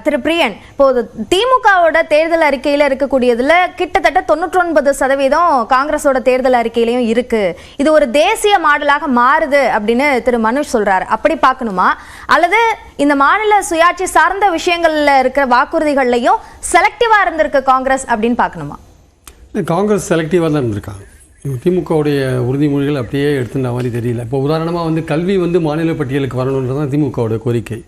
திரு பிரியன், இப்போது திமுகவோட தேர்தல் அறிக்கையில இருக்கக்கூடியதுல கிட்டத்தட்ட 99% காங்கிரஸோட தேர்தல் அறிக்கையிலையும் இருக்கு. இது ஒரு தேசிய மாடலாக மாறுது அப்படின்னு திரு மனுஷ் சொல்றாரு. அப்படி பார்க்கணுமா, அல்லது இந்த மாநில சுயாட்சி சார்ந்த விஷயங்கள்ல இருக்கிற வாக்குறுதிகள்லையும் செலக்டிவா இருந்திருக்கு காங்கிரஸ் அப்படின்னு பார்க்கணுமா? காங்கிரஸ் செலக்டிவாக தான் இருந்திருக்காங்க. திமுகவுடைய உறுதிமொழிகள் அப்படியே எடுத்துட்ட மாதிரி தெரியல. இப்போ உதாரணமாக கல்வி மாநில பட்டியலுக்கு வரணுன்றது தான் திமுகவோட கோரிக்கை.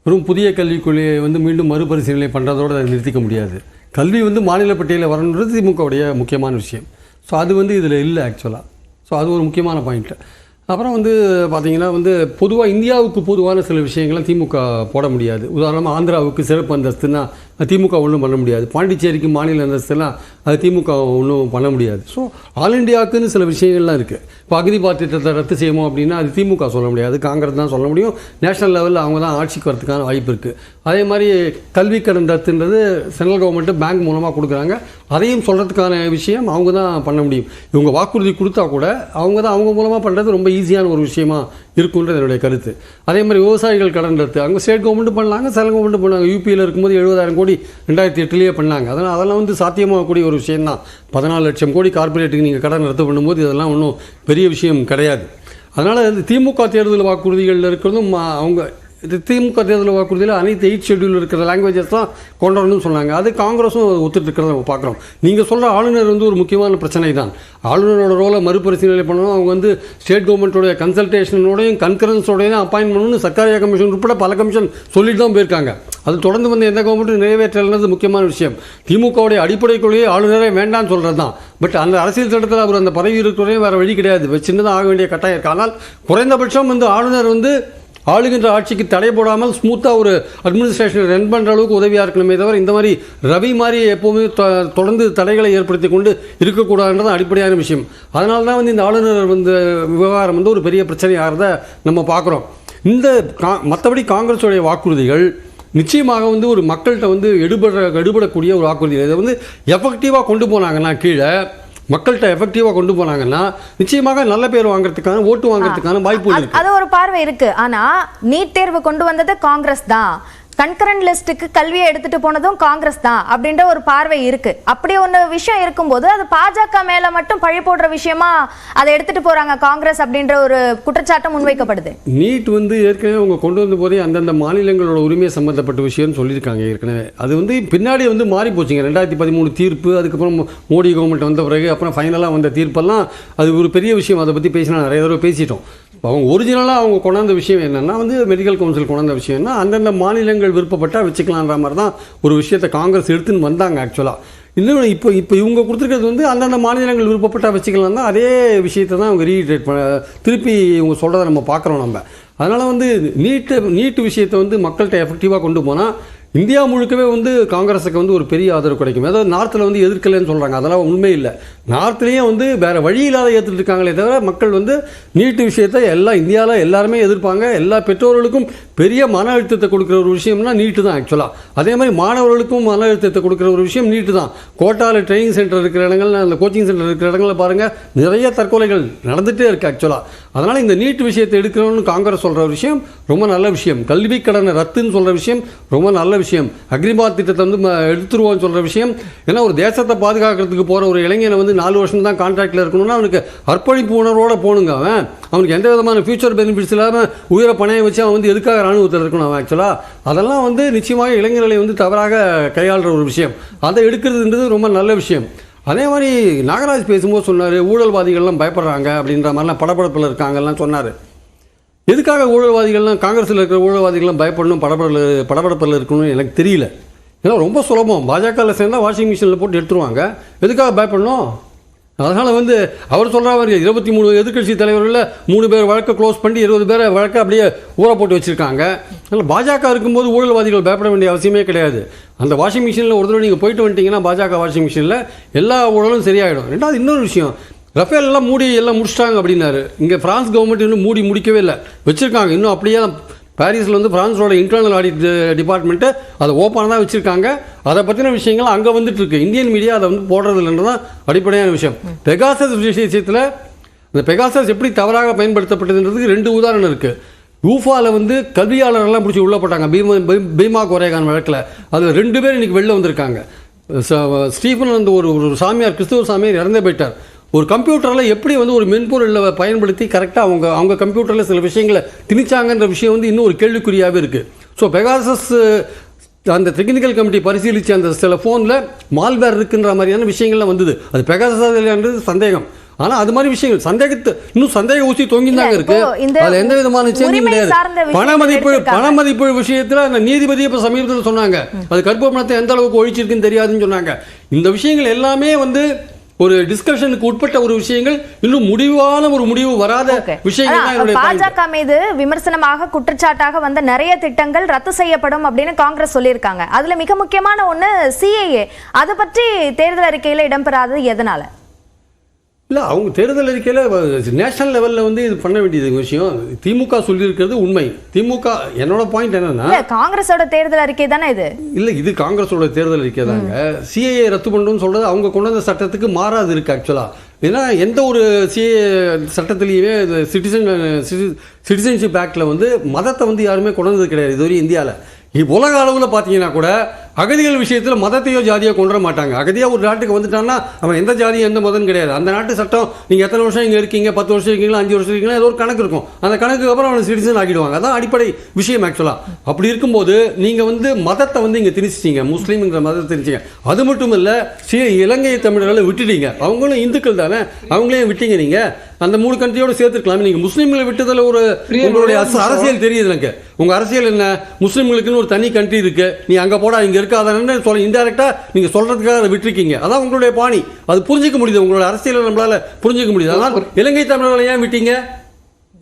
வெறும் புதிய கல்விக் கொள்கையை மீண்டும் மறுபரிசீலனை பண்ணுறதோடு அதை நிறுத்திக்க முடியாது. கல்வி மாநில பட்டியலில் வரணுன்றது திமுகவுடைய முக்கியமான விஷயம். ஸோ அது இதில் இல்லை ஆக்சுவலாக. ஸோ அது ஒரு முக்கியமான பாயிண்ட்டு. அப்புறம் பார்த்திங்கன்னா பொதுவாக இந்தியாவுக்கு பொதுவான சில விஷயங்கள்லாம் திமுக போட முடியாது. உதாரணமாக ஆந்திராவுக்கு சிறப்பு அந்தஸ்துன்னா திமுக ஒன்றும் பண்ண முடியாது. பாண்டிச்சேரிக்கு மாநில அந்தஸ்துலாம் அது திமுக ஒன்றும் பண்ண முடியாது. ஸோ ஆல் இண்டியாவுக்குன்னு சில விஷயங்கள்லாம் இருக்குது. இப்போ அக்னிபாத் திட்டத்தை ரத்து செய்யணும் அப்படின்னா அது திமுக சொல்ல முடியாது, காங்கிரஸ் தான் சொல்ல முடியும். நேஷனல் லெவலில் அவங்க தான் ஆட்சிக்கு வரதுக்கான வாய்ப்பு இருக்குது. அதே மாதிரி கல்வி கடன் ரத்துன்றது சென்ட்ரல் கவர்மெண்ட்டு பேங்க் மூலமாக கொடுக்குறாங்க. அதையும் சொல்கிறதுக்கான விஷயம் அவங்க தான் பண்ண முடியும். இவங்க வாக்குறுதி கொடுத்தா கூட அவங்க மூலமாக பண்ணுறது ரொம்ப ஈஸியான ஒரு விஷயமா இருக்குன்றது என்னுடைய கருத்து. அதே மாதிரி விவசாயிகள் கடன் ரத்து அங்கே ஸ்டேட் கவர்மெண்ட்டு பண்ணாங்க, சென்ட்ரல் கவர்மெண்ட்டு பண்ணாங்க. யூபியில் இருக்கும்போது 70,000 கோடி 2008 பண்ணாங்க. அதெல்லாம் சாத்தியமாகக்கூடிய ஒரு விஷயம்தான். 14 லட்சம் கோடி கார்பரேட்டுக்கு நீங்கள் கடன் ரத்து பண்ணும்போது இதெல்லாம் ஒன்றும் பெரிய விஷயம் கிடையாது. அதனால் திமுக தேர்தல் வாக்குறுதிகளில் இருக்கிறதும் அவங்க திமுக தேர்தல் வாக்குறுதியில் அனைத்து 8 ஷெட்யூல் இருக்கிற லாங்குவேஜஸ் தான் கொண்டு வரணும்னு சொன்னாங்க. அது காங்கிரஸும் ஒத்துட்டு இருக்கிறத நம்ம பார்க்குறோம். நீங்கள் சொல்கிற ஆளுநர் ஒரு முக்கியமான பிரச்சனை தான். ஆளுநரோட ரோலை மறுபரிசீலனை பண்ணணும். அவங்க ஸ்டேட் கவர்மெண்ட்டோடைய கன்சல்டேஷனோடையும் கன்கரன்ஸோடையும் அப்பாயின்ட் பண்ணணும்னு சர்க்காரியா கமிஷன் உட்பட பல கமிஷன் சொல்லிட்டு தான் போயிருக்காங்க. அது தொடர்ந்து எந்த கவர்மெண்ட்டும் நிறைவேற்றலைன்றது முக்கியமான விஷயம். திமுகவுடைய அடிப்படை கொள்கையை ஆளுநரே வேண்டான்னு சொல்கிறது தான். பட் அந்த அரசியல் சட்டத்தில் அவர் அந்த பதவி இருக்கிறதே வேறு வழி கிடையாது, சின்னதாக ஆக வேண்டிய கட்டாயம் இருக்குது. ஆனால் குறைந்தபட்சம் ஆளுநர் ஆளுகின்ற ஆட்சிக்கு தடை போடாமல் ஸ்மூத்தாக ஒரு அட்மினிஸ்ட்ரேஷனை ரன் பண்ணுற அளவுக்கு உதவியாக இருக்கணுமே தவிர இந்த மாதிரி ரவி மாதிரி எப்போவுமே தொடர்ந்து தடைகளை ஏற்படுத்தி கொண்டு இருக்கக்கூடாதுன்றது அடிப்படையான விஷயம். அதனால தான் இந்த ஆளுநர் விவகாரம் ஒரு பெரிய பிரச்சனையாகிறத நம்ம பார்க்குறோம். மற்றபடி காங்கிரஸுடைய வாக்குறுதிகள் நிச்சயமாக ஒரு மக்கள்கிட்ட எடுபடக்கூடிய ஒரு வாக்குறுதி. இதை எஃபெக்டிவாக கொண்டு போனாங்கன்னா கீழே மக்கள்கிட்ட எஃபெக்டிவாக கொண்டு போனாங்கன்னா நிச்சயமாக நல்ல பேர் வாங்குறதுக்கான ஓட்டு வாங்குறதுக்கான வாய்ப்பு இருக்கு. அது ஒரு பார்வை இருக்கு. ஆனா நீட் தேர்வு கொண்டு வந்தது காங்கிரஸ் தான், கன்கரண்ட் லிஸ்ட்டுக்கு கல்வியை எடுத்துட்டு போனதும் காங்கிரஸ் தான் அப்படின்ற ஒரு பார்வை இருக்கு. அப்படி ஒன்று விஷயம் இருக்கும்போது அது பாஜக மேல மட்டும் பழி போடுற விஷயமா அதை எடுத்துட்டு போறாங்க காங்கிரஸ் அப்படின்ற ஒரு குற்றச்சாட்டம் முன்வைக்கப்படுது. நீட் ஏற்கனவே அவங்க கொண்டு வந்த போதே அந்தந்த மாநிலங்களோட உரிமை சம்பந்தப்பட்ட விஷயம்னு சொல்லியிருக்காங்க ஏற்கனவே. அது பின்னாடி மாறி போச்சுங்க. 2013 தீர்ப்பு, அதுக்கப்புறம் மோடி கவர்மெண்ட் வந்த பிறகு அப்புறம் ஃபைனலாக வந்த தீர்ப்பெல்லாம் அது ஒரு பெரிய விஷயம். அதை பற்றி பேசினா நிறைய தடவை பேசிட்டோம். அவங்க ஒரிஜினலாக அவங்க கொண்டாந்த விஷயம் என்னென்னா மெடிக்கல் கவுன்சில் கொண்டாந்த விஷயம் என்ன, அந்தந்த மாநிலங்கள் விருப்பப்பட்டால் வச்சுக்கலான்ற மாதிரி தான் ஒரு விஷயத்தை காங்கிரஸ் எடுத்துன்னு வந்தாங்க ஆக்சுவலாக. இன்னும் இப்போ இவங்க கொடுத்துருக்கிறது அந்தந்த மாநிலங்கள் விருப்பப்பட்டால் வச்சுக்கலாம் தான். அதே விஷயத்தை தான் அவங்க ரீட்ரேட் திருப்பி இவங்க சொல்கிறத நம்ம பார்க்குறோம் நம்ம. அதனால் நீட்டு விஷயத்தை மக்கள்கிட்ட எஃபெக்டிவாக கொண்டு போனால் இந்தியா முழுக்கவே காங்கிரஸுக்கு ஒரு பெரிய ஆதரவு கிடைக்கும். அதாவது நார்த்தில் எதிர்க்கலைன்னு சொல்கிறாங்க, அதெல்லாம் உண்மை இல்லை. நார்த்லேயும் வேறு வழி இல்லாத ஏற்றுட்டு இருக்காங்களே தவிர மக்கள் நீட்டு விஷயத்தை இந்தியாவில் எல்லாருமே எதிர்ப்பாங்க. எல்லா பெற்றோர்களுக்கும் பெரிய மன அழுத்தத்தை கொடுக்குற ஒரு விஷயம்னா நீட்டு தான் ஆக்சுவலாக. அதே மாதிரி மாணவர்களுக்கும் மன அழுத்தத்தை கொடுக்குற ஒரு விஷயம் நீட்டு தான். கோட்டாவில் ட்ரைனிங் சென்டர் இருக்கிற இடங்கள், அந்த கோச்சிங் சென்டர் இருக்கிற இடங்களில் பாருங்கள் நிறைய தற்கொலைகள் நடந்துகிட்டே இருக்குது ஆக்சுவலாக. அதனால் இந்த நீட் விஷயத்தை எடுக்கணும்னு காங்கிரஸ் சொல்கிற விஷயம் ரொம்ப நல்ல விஷயம். கல்வி கடனை ரத்துன்னு சொல்கிற விஷயம் ரொம்ப நல்ல விஷயம். அக்னிபாத் திட்டத்தை எடுத்துருவோம்னு சொல்கிற விஷயம். ஏன்னா ஒரு தேசத்தை பாதுகாக்கிறதுக்கு போகிற ஒரு இளைஞனை 4 வருஷம் தான் கான்ட்ராக்டில் இருக்கணும்னா அவனுக்கு அர்ப்பணிப்பு உணர்வோடு போகணுங்க. அவனுக்கு எந்த விதமான ஃபியூச்சர் பெனிஃபிட்ஸ் இல்லாமல் உயிரை பணையை வச்சு அவன் எதுக்காக ராணுவத்தில் இருக்கணும் அவன் ஆக்சுவலாக. அதெல்லாம் நிச்சயமாக இளைஞர்களை தவறாக கையாளுற ஒரு விஷயம். அதை எடுக்கிறதுன்றது ரொம்ப நல்ல விஷயம். அதே மாதிரி நாகராஜ் பேசும்போது சொன்னார் ஊழல்வாதிகள்லாம் பயப்படுறாங்க அப்படின்ற மாதிரிலாம் படபடப்பில் இருக்காங்கலாம் சொன்னார். எதுக்காக ஊழல்வாதிகள்லாம் காங்கிரஸில் இருக்கிற ஊழல்வாதிகள்லாம் பயப்படணும் படபடப்பில் இருக்கணும்னு எனக்கு தெரியல. ஏன்னா ரொம்ப சுலபம். பாஜகவில் சேர்ந்தால் வாஷிங் மிஷினில் போட்டு எடுத்துருவாங்க. எதுக்காக பயப்படணும்? அதனால் அவர் சொல்கிற மாதிரி 23 எதிர்க்கட்சி தலைவர்களில் 3 பேர் வழக்கை க்ளோஸ் பண்ணி 20 பேரை வழக்கை அப்படியே ஊற போட்டு வச்சுருக்காங்க. அதனால் பாஜக இருக்கும்போது ஊழல்வாதிகள் பயப்பட வேண்டிய அவசியமே கிடையாது. அந்த வாஷிங் மிஷினில் ஒரு தடவை நீங்கள் போயிட்டு வந்துட்டீங்கன்னா பாஜக வாஷிங் மிஷினில் எல்லா ஊழலும் சரியாயிடும். ரெண்டாவது இன்னொரு விஷயம், ரஃபேல் எல்லாம் எல்லாம் முடிச்சிட்டாங்க அப்படின்னாரு. இங்கே ஃப்ரான்ஸ் கவர்மெண்ட் இன்னும் முடிக்கவே இல்லை, வச்சுருக்காங்க. இன்னும் அப்படியே தான் பாரிஸில் ஃப்ரான்ஸோட இன்டர்னல் ஆடிட் டிபார்ட்மெண்ட்டு அதை ஓப்பனாக தான் வச்சுருக்காங்க. அதை பற்றின விஷயங்கள் அங்கே வந்துட்டுருக்கு. இந்தியன் மீடியா அதை போடுறது இல்லைன்றது தான் அடிப்படையான விஷயம். பெகாசஸ் விஷயத்தில் இந்த பெகாசஸ் எப்படி தவறாக பயன்படுத்தப்பட்டதுன்றதுக்கு 2 உதாரணம் இருக்குது. ஊஃபாவில் வந்து கல்வியாளர்கள்லாம் பிடிச்சி உள்ள போட்டாங்க பீமா கோரேகான் வழக்கில். அதில் 2 பேர் இன்றைக்கி வெளில வந்திருக்காங்க. ஸ்டீஃபன் அந்த ஒரு சாமியார், கிறிஸ்துவ சாமியார் இறந்தே போயிட்டார். ஒரு கம்ப்யூட்டரில் எப்படி வந்து ஒரு மென்பொருளில் பயன்படுத்தி கரெக்டாக அவங்க கம்ப்யூட்டரில் சில விஷயங்களை திணிச்சாங்கன்ற விஷயம் வந்து இன்னும் ஒரு கேள்விக்குறியாகவே இருக்குது. ஸோ பெகாசஸ் அந்த டெக்னிக்கல் கமிட்டி பரிசீலித்து அந்த சில ஃபோனில் மால்வேர் இருக்குன்ற மாதிரியான விஷயங்கள்லாம் வந்தது. அது பெகாசஸ் சந்தேகம். ஆனால் அது மாதிரி விஷயங்கள் சந்தேக ஊசி தொங்கிதாங்க இருக்கு. அதில் எந்த விதமான சேஞ்சும் கிடையாது. பண மதிப்பு விஷயத்தில் அந்த நீதிபதி இப்போ சமீபத்தில் சொன்னாங்க, அது கருப்பு பணத்தை எந்த அளவுக்கு ஒழிச்சிருக்குன்னு தெரியாதுன்னு சொன்னாங்க. இந்த விஷயங்கள் எல்லாமே வந்து ஒரு டிஸ்கஷனுக்கு உட்பட்ட ஒரு விஷயங்கள், இன்னும் முடிவு வராத விஷயங்கள். பாஜக மீது விமர்சனமாக குற்றச்சாட்டாக வந்த நிறைய திட்டங்கள் ரத்து செய்யப்படும் அப்படின்னு காங்கிரஸ் சொல்லியிருக்காங்க. அதுல மிக முக்கியமான ஒண்ணு CAA. அதை பற்றி தேர்தல் அறிக்கையில இடம்பெறாதது எதனால? இல்லை, அவங்க தேர்தல் அறிக்கையில் நேஷனல் லெவலில் வந்து இது பண்ண வேண்டியது விஷயம். திமுக சொல்லியிருக்கிறது உண்மை. திமுக என்னோட பாயிண்ட் என்னன்னா, காங்கிரஸோட தேர்தல் அறிக்கை தானே இது. இல்லை, இது காங்கிரஸோட தேர்தல் அறிக்கை தாங்க. CAA ரத்து பண்ணுறோன்னு சொல்கிறது அவங்க கொண்டு வந்த சட்டத்துக்கு மாறாது இருக்குது ஆக்சுவலாக. ஏன்னா எந்த ஒரு CAA சட்டத்திலேயே சிட்டிசன்ஷிப் ஆக்டில் வந்து மதத்தை வந்து யாருமே கொண்டு வந்தது கிடையாது இதுவரை இந்தியாவில். உலக அளவில் பார்த்தீங்கன்னா கூட அகதிகள் விஷயத்தில் மதத்தையோ ஜாதியோ கொண்டு வர மாட்டாங்க. அகதியாக ஒரு நாட்டுக்கு வந்துட்டான்னா அவன் எந்த ஜாதியும் எந்த மதம் கிடையாது. அந்த நாட்டு சட்டம் நீங்கள் எத்தனை வருஷம் இங்கே இருக்கீங்க, 10 வருஷம் இருக்கீங்களா, 5 வருஷம் இருக்கீங்களா, ஏதோ ஒரு கணக்கு இருக்கும். அந்த கணக்குக்கு அப்புறம் அவனை சிட்டிசன் ஆக்கிடுவாங்க. அதான் அடிப்படை விஷயம் ஆக்சுவலாக. அப்படி இருக்கும்போது நீங்கள் வந்து மதத்தை வந்து இங்கே திணிச்சிட்டீங்க, முஸ்லீம்ங்கிற மதத்தை திணிச்சிங்க. அது மட்டும் இல்லை, இலங்கை தமிழர்களை விட்டுட்டீங்க. அவங்களும் இந்துக்கள் தானே, அவங்களையும் விட்டீங்க. நீங்கள் அந்த 3 கண்ட்ரியோட சேர்த்துருக்கலாமே. நீங்கள் முஸ்லீம்களை விட்டதில் ஒரு உங்களுடைய அரசியல் தெரியுது எனக்கு. உங்கள் அரசியல் என்ன, முஸ்லீம்களுக்குன்னு ஒரு தனி கண்ட்ரி இருக்குது, நீ அங்கே போடா இங்கே இருக்காதான்னு சொல்ல இன்டெரக்டாக நீங்கள் சொல்கிறதுக்காக அதை விட்டுருக்கீங்க. அதான் உங்களுடைய பாணி. அது புரிஞ்சிக்க முடியுது, உங்களோட அரசியலை நம்மளால் புரிஞ்சிக்க முடியுது. அதனால் இலங்கை தமிழர்களை ஏன் விட்டீங்க?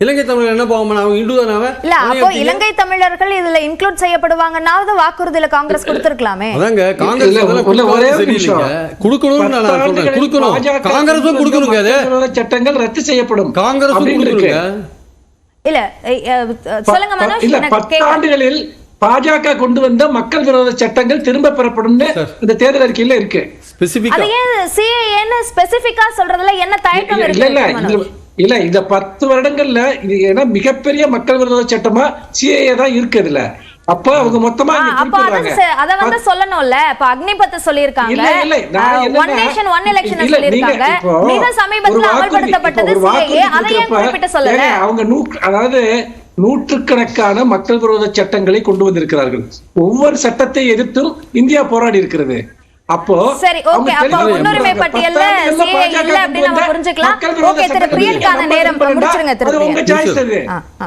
இலங்கை தமிழர் என்ன பாவம், அவங்க இந்து தானே. இல்ல, அப்போ இலங்கை தமிழர்கள் இதுல இன்க்ளூட் செய்யப்படுவாங்கன்னாவது வாக்குறுதியில காங்கிரஸ் கொடுத்திருக்கலாமே. அதாங்க காங்கிரஸ் கொடுக்கணும், நான் சொல்றேன், கொடுக்கணும். காங்கிரஸும் கொடுக்கணுங்க. அது சட்டங்கள் ரத்து செய்யப்படும், காங்கிரஸும் கொடுக்கணுங்க. இல்ல சொல்லுங்க மனோஜ். 10 ஆண்டுகளில் பாஜக கொண்டு வந்த மக்கள் விரோத சட்டங்கள் திரும்ப பெறப்படும் இந்த தேர்தல் அறிக்கையில இருக்கு. அது ஏன் CAA ஸ்பெசிபிக்கா சொல்றதுல என்ன தயக்கம் இருக்கு? இல்ல, இந்த 10 வருடங்கள்ல இது ஏன்னா மிகப்பெரிய மக்கள் விரோத சட்டமா CAA தான் இருக்கு. அதுல அப்ப அவங்க மொத்தமா அத வந்து சொல்லணும்ல. இப்ப அக்னிபத் சொல்லிருக்காங்க, ஒன் நேஷன் ஒன் எலெக்ஷன் சொல்லிருக்காங்க. மிக சமீபத்துல அமல்படுத்தப்பட்டது CAA. அதை ஏன் குறிப்பிட்டு சொல்லல? அவங்க அதாவது நூற்றுக்கணக்கான மக்கள் விரோத சட்டங்களை கொண்டு வந்திருக்கிறார்கள். ஒவ்வொரு சட்டத்தை எதிர்த்தும் இந்தியா போராடி இருக்கிறது. அப்போ சரி, ஓகே. அப்ப முன்னுரிமை பட்டியல்ல CAA இல்ல அப்படி நம்ம புரிஞ்சுக்கலாம். ஓகே, திரு பிரியன்கான நேரம் முடிச்சிருங்க. திரு பிரியன், உங்க சாய்ஸ் அது.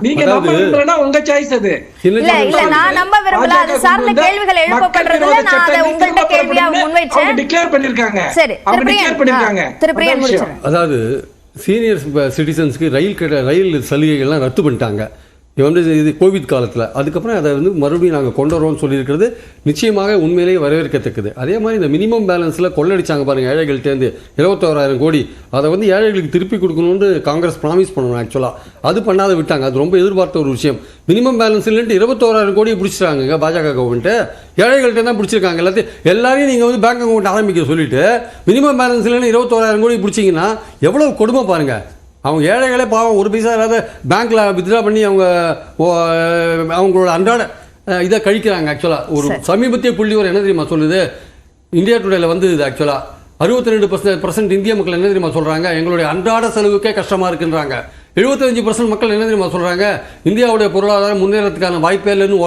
நீங்க நம்ப விரும்பலனா உங்க சாய்ஸ் அது. இல்ல நான் நம்ப விரும்பல. அது சார்ந்த கேள்விகள் எழுப்பப்படுறதுல நான் அதை உங்கள்ட்ட கேள்வியா முன்வைச்சேன். அவங்க டிக்ளேர் பண்ணிருக்காங்க. சரி, திரு பிரியன் முடிச்சிருங்க. அதாவது சீனியர் சிட்டிசன்ஸ்க்கு ரயில் சலுகைகள்லாம் ரத்து பண்ணிட்டாங்க. இது கோவிட் காலத்தில். அதுக்கப்புறம் அதை வந்து மறுபடியும் நாங்கள் கொண்டு வரோம்னு சொல்லியிருக்கிறது நிச்சயமாக உண்மையிலேயே வரவேற்கத்தக்கது. அதே மாதிரி இந்த மினிமம் பேலன்ஸில் கொள்ளடிச்சாங்க பாருங்கள் ஏழைகள்கிட்டேருந்து 21,000 கோடி. அதை வந்து ஏழைகளுக்கு திருப்பி கொடுக்கணும்னு காங்கிரஸ் ப்ராமிஸ் பண்ணணும். ஆக்சுவலாக அது பண்ணாத விட்டாங்க. அது ரொம்ப எதிர்பார்த்த ஒரு விஷயம். மினிமம் பேலன்ஸ் இல்லைன்ட்டு 21,000 கோடி பிடிச்சிட்டாங்க பாஜக கவர்மெண்ட்டு. ஏழைகள்கிட்ட தான் பிடிச்சிருக்காங்க. எல்லாரையும் நீங்கள் வந்து பேங்க் அக்கௌண்ட் ஆரம்பிக்க சொல்லிட்டு மினிமம் பேலன்ஸ் இல்லைன்னு 21,000 கோடி பிடிச்சிங்கன்னா எவ்வளோ கொடுமை பாருங்கள். அவங்க ஏழைகளே பாவம், ஒரு பைசா இல்லாத பேங்க்கில் வித்ட்ரா பண்ணி அவங்களோட அன்றாட இதை கழிக்கிறாங்க. ஆக்சுவலாக ஒரு சமீபத்திய புள்ளி ஒரு என்ன தெரியுமா சொல்லுது, இந்தியா டுடேல வந்து இது ஆக்சுவலாக 62% இந்திய மக்கள் என்ன தெரியுமா சொல்கிறாங்க, எங்களுடைய அன்றாட செலவுக்கே கஷ்டமாக இருக்குன்றாங்க. 75% மக்கள் என்ன தெரியுமா சொல்கிறாங்க, இந்தியாவுடைய பொருளாதாரம் முன்னேறதுக்கான வாய்ப்பே இல்லைன்னு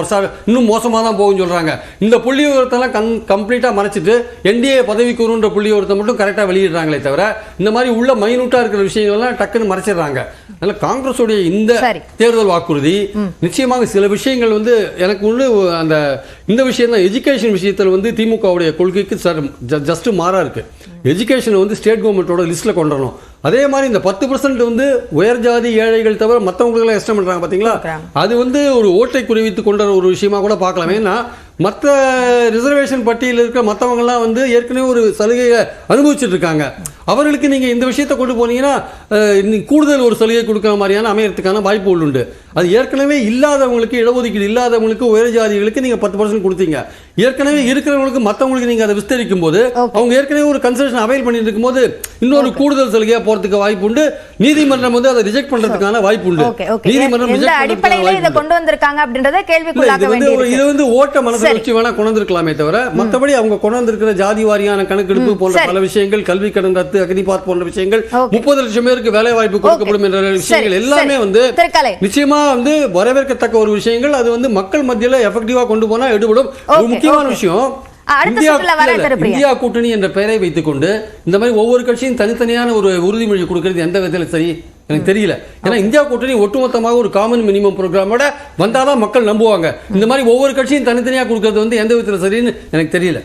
இன்னும் மோசமாக தான் போகும்னு சொல்கிறாங்க. இந்த புள்ளி விவரத்தெல்லாம் கம்ப்ளீட்டாக மறைச்சிட்டு NDA பதவிக்கு வருன்ற புள்ளி விவரத்தை மட்டும் கரெக்டாக வெளியிடுறாங்களே தவிர இந்த மாதிரி உள்ள மைனூட்டாக இருக்கிற விஷயங்கள்லாம் டக்குன்னு மறைச்சிடுறாங்க. அதனால் காங்கிரஸுடைய இந்த தேர்தல் வாக்குறுதி நிச்சயமாக சில விஷயங்கள் வந்து எனக்கு ஒன்று இந்த விஷயம் தான். எஜுகேஷன் விஷயத்தில் வந்து திமுகவுடைய கொள்கைக்கு ஜஸ்ட் மாறாக இருக்குது. எஜுகேஷனை வந்து ஸ்டேட் கவர்மெண்ட்டோட லிஸ்ட்டில் கொண்டு வரணும். அதே மாதிரி இந்த 10% வந்து உயர் ஜாதி ஏழைகள் தவிர மற்றவங்களுக்கெல்லாம் எக்ஸ்டெண்ட் பண்ணுறாங்க பார்த்தீங்களா, அது வந்து ஒரு ஓட்டை குறிவித்து கொண்ட ஒரு விஷயமா கூட பார்க்கலாம். ஏன்னா மற்ற ரிசர்வேஷன் பட்டியலில் இருக்கிற மற்றவங்கலாம் வந்து ஏற்கனவே ஒரு சலுகையை அனுபவிச்சுட்டு இருக்காங்க. அவர்களுக்கு நீங்கள் இந்த விஷயத்தை கொண்டு போனீங்கன்னா கூடுதல் ஒரு சலுகை கொடுக்குற மாதிரியான அமையறதுக்கான வாய்ப்புகள் உண்டு. அது ஏற்கனவே இல்லாதவங்களுக்கு, இடஒதுக்கீடு இல்லாதவங்களுக்கு, உயர் ஜாதிகளுக்கு நீங்கள் 10% கொடுத்தீங்க. ஏற்கனவே இருக்கிறவங்களுக்கு மற்றவங்களுக்கு நீங்க அதை விஸ்தரிக்கும் போது அவங்க ஏற்கனவே ஒரு கன்செஷன் அவைல் பண்ணிட்டு இருக்கும்போது இன்னொரு கூடுதல் சலுகையா போறதுக்கு வாய்ப்பு உண்டு. நீதிமன்றம் வந்து அதை ரிஜெக்ட் பண்றதுக்கான வாய்ப்பு உண்டு. நீதிமன்றம் இந்த அடிப்படையில இதை கொண்டு வந்திருக்காங்க அப்படின்றத கேள்விக்குள்ளாக வேண்டியது. இது வந்து ஓட்ட மனசுல வச்சு வேணா கொண்டு வந்திருக்கலாமே தவிர மற்றபடி அவங்க கொண்டு வந்திருக்கிற ஜாதி வாரியான கணக்கெடுப்பு போன்ற பல விஷயங்கள், கல்வி கடன் ரத்து, அக்னிபாத் போன்ற விஷயங்கள், 30 லட்சம் பேருக்கு வேலை வாய்ப்பு கொடுக்கப்படும் என்ற விஷயங்கள் எல்லாமே வந்து நிச்சயமா வந்து வரவேற்கத்தக்க ஒரு விஷயங்கள். அது வந்து மக்கள் மத்தியில எஃபெக்டிவா கொண்டு போனா எடுபடும். ஒரு முக்கியமான விஷயம், இந்தியா கூட்டணி என்ற பெயரை வைத்துக் கொண்டு இந்த மாதிரி ஒவ்வொரு கட்சியும் தனித்தனியான ஒரு உறுதிமொழி கொடுக்கிறது எந்த விதத்தில் சரி எனக்கு தெரியல. ஏன்னா இந்தியா கூட்டணி ஒட்டுமொத்தமாக ஒரு காமன் மினிமம் ப்ரோக்ராமோட வந்தாதான் மக்கள் நம்புவாங்க. இந்த மாதிரி ஒவ்வொரு கட்சியும் தனித்தனியா கொடுக்கிறது வந்து எந்த விதத்தில் சரின்னு எனக்கு தெரியல.